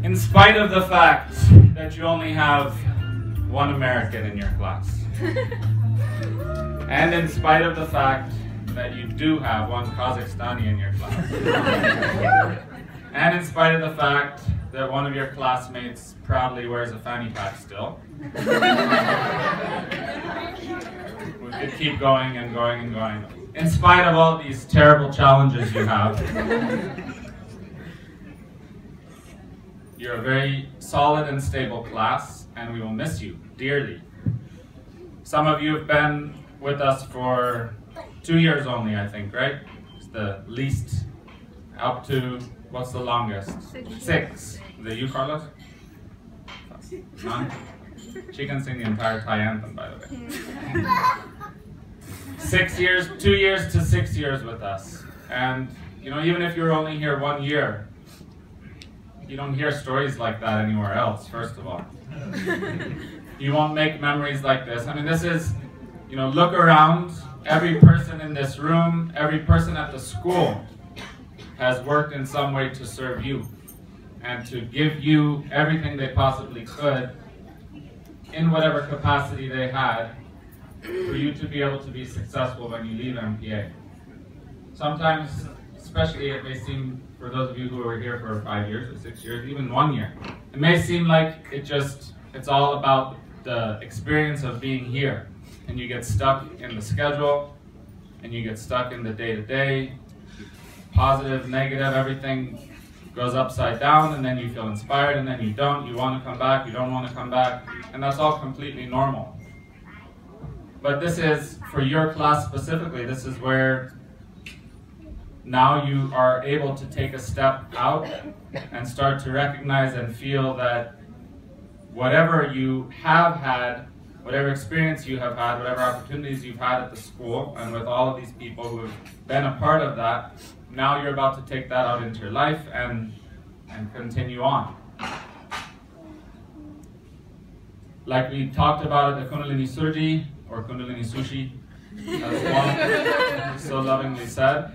In spite of the fact that you only have one American in your class, and in spite of the fact that you do have one Kazakhstani in your class, and in spite of the fact that one of your classmates proudly wears a fanny pack still, we could keep going and going and going. In spite of all these terrible challenges you have, you're a very solid and stable class, and we will miss you dearly. Some of you have been with us for 2 years only, I think, right? It's the least, up to, what's the longest? 6. The you, Carlos? None? She can sing the entire Thai anthem, by the way. 6 years, 2 years to 6 years with us. And, you know, even if you're only here 1 year, you don't hear stories like that anywhere else, first of all. You won't make memories like this. I mean, this is, you know, look around. Every person in this room, every person at the school has worked in some way to serve you and to give you everything they possibly could in whatever capacity they had for you to be able to be successful when you leave MPA. Sometimes, especially it may seem, for those of you who were here for 5 years or 6 years, even 1 year, it may seem like it's all about the experience of being here, and you get stuck in the schedule, and you get stuck in the day-to-day, positive, negative, everything goes upside down, and then you feel inspired, and then you don't, you want to come back, you don't want to come back, and that's all completely normal. But this is, for your class specifically, this is where now you are able to take a step out and start to recognize and feel that whatever you have had, whatever experience you have had, whatever opportunities you've had at the school, and with all of these people who have been a part of that, now you're about to take that out into your life and continue on. Like we talked about at the Kundalini Surji, or Kundalini Sushi, as one so lovingly said,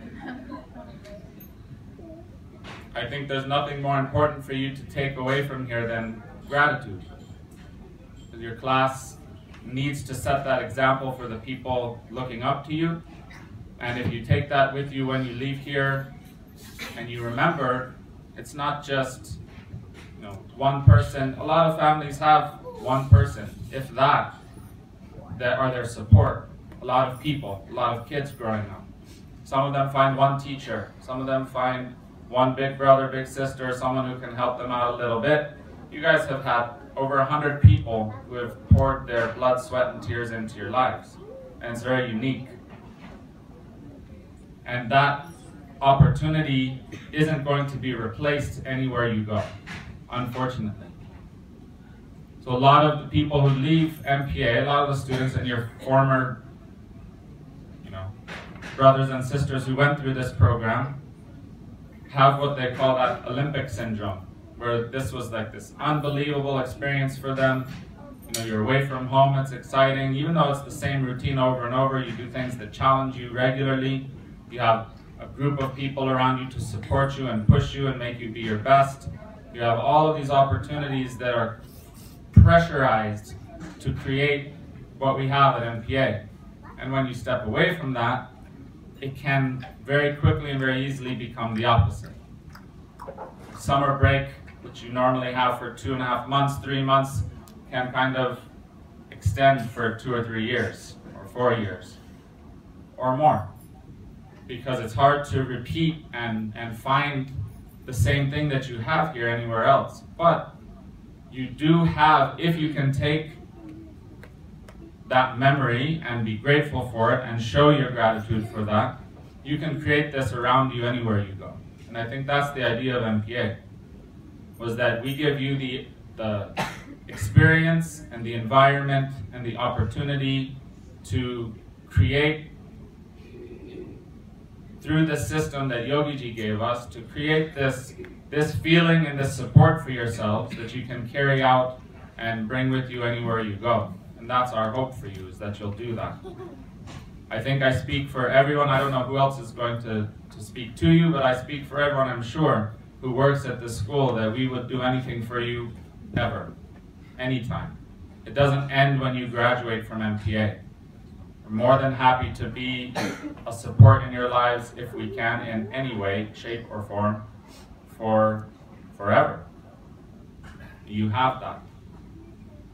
I think there's nothing more important for you to take away from here than gratitude. Because your class needs to set that example for the people looking up to you. And if you take that with you when you leave here, and you remember, it's not just, you know, one person. A lot of families have one person, if that are their support. A lot of people, a lot of kids growing up. Some of them find one teacher. Some of them find one big brother, big sister, someone who can help them out a little bit. You guys have had over 100 people who have poured their blood, sweat, and tears into your lives. And it's very unique. And that opportunity isn't going to be replaced anywhere you go, unfortunately. So a lot of the people who leave MPA, a lot of the students and your former, you know, brothers and sisters who went through this program have what they call that Olympic syndrome, where this was like this unbelievable experience for them. You know, you're away from home, it's exciting. Even though it's the same routine over and over, you do things that challenge you regularly. You have a group of people around you to support you and push you and make you be your best. You have all of these opportunities that are pressurized to create what we have at MPA. And when you step away from that, it can very quickly and very easily become the opposite. Summer break, which you normally have for 2.5 months, 3 months, can kind of extend for 2 or 3 years, or 4 years, or more. Because it's hard to repeat and find the same thing that you have here anywhere else. But you do have, if you can take that memory and be grateful for it and show your gratitude for that, you can create this around you anywhere you go. And I think that's the idea of MPA, was that we give you the experience and the environment and the opportunity to create, through the system that Yogiji gave us, to create this feeling and this support for yourselves that you can carry out and bring with you anywhere you go. And that's our hope for you, is that you'll do that. I think I speak for everyone. I don't know who else is going to speak to you, but I speak for everyone, I'm sure, who works at this school that we would do anything for you ever, anytime. It doesn't end when you graduate from MPA. We're more than happy to be a support in your lives if we can in any way, shape, or form for forever. You have that.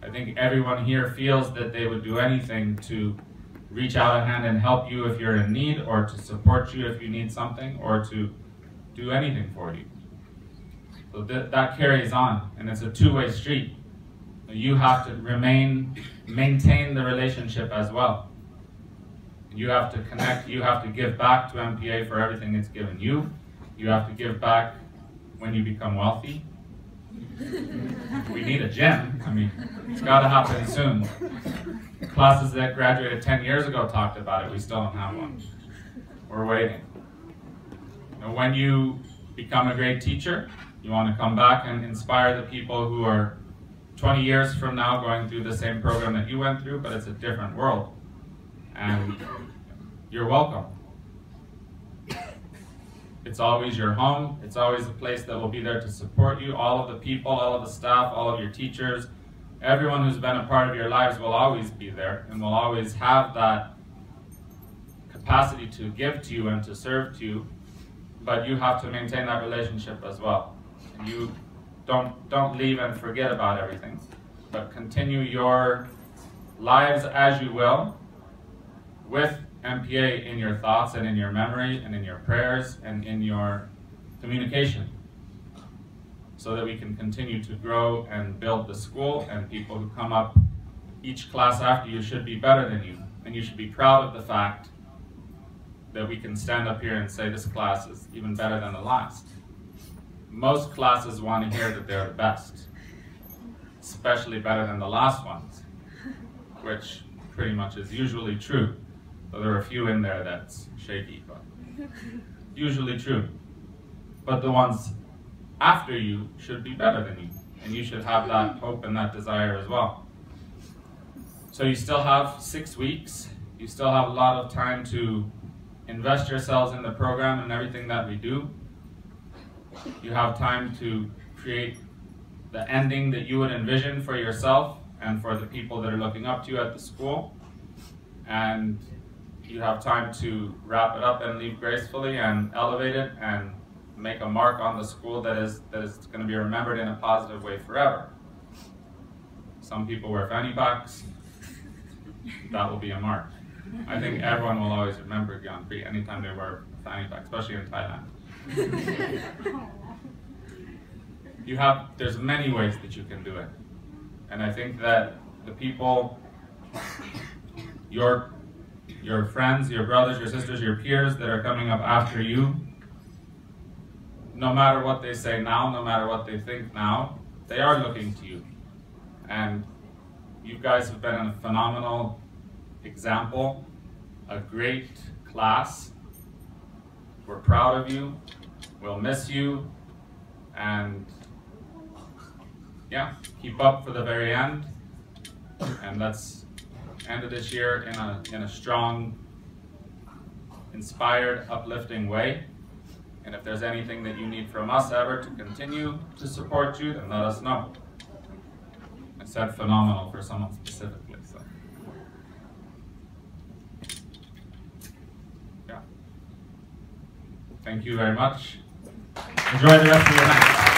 I think everyone here feels that they would do anything to reach out a hand and help you if you're in need, or to support you if you need something, or to do anything for you. So that carries on, and it's a two-way street. You have to maintain the relationship as well. You have to connect, you have to give back to MPA for everything it's given you. You have to give back when you become wealthy. We need a gym. I mean, it's got to happen soon. Classes that graduated 10 years ago talked about it. We still don't have one. We're waiting. When you become a great teacher, you want to come back and inspire the people who are 20 years from now going through the same program that you went through, but it's a different world. And you're welcome. It's always your home. It's always a place that will be there to support you. All of the people, all of the staff, all of your teachers, everyone who's been a part of your lives will always be there and will always have that capacity to give to you and to serve to you. But you have to maintain that relationship as well. And you don't leave and forget about everything, but continue your lives as you will, with MPA in your thoughts and in your memory and in your prayers and in your communication, so that we can continue to grow and build the school, and people who come up each class after you should be better than you, and you should be proud of the fact that we can stand up here and say this class is even better than the last. Most classes want to hear that they're the best, especially better than the last ones, which pretty much is usually true. So there are a few in there that's shaky, but usually true. But the ones after you should be better than you, and you should have that hope and that desire as well. So you still have 6 weeks. You still have a lot of time to invest yourselves in the program and everything that we do. You have time to create the ending that you would envision for yourself and for the people that are looking up to you at the school. And you have time to wrap it up and leave gracefully and elevate it and make a mark on the school that is going to be remembered in a positive way forever. Some people wear fanny packs. That will be a mark. I think everyone will always remember Grand Prix anytime they wear a fanny pack, especially in Thailand. There's many ways that you can do it. And I think that the people, your friends, your brothers, your sisters, your peers that are coming up after you, no matter what they say now, no matter what they think now, they are looking to you. And you guys have been a phenomenal example, a great class. We're proud of you. We'll miss you. And yeah, keep up for the very end. And let's end of this year in a strong, inspired, uplifting way. And if there's anything that you need from us ever to continue to support you, then let us know. I said phenomenal for someone specifically, so. Yeah. Thank you very much. Enjoy the rest of your night.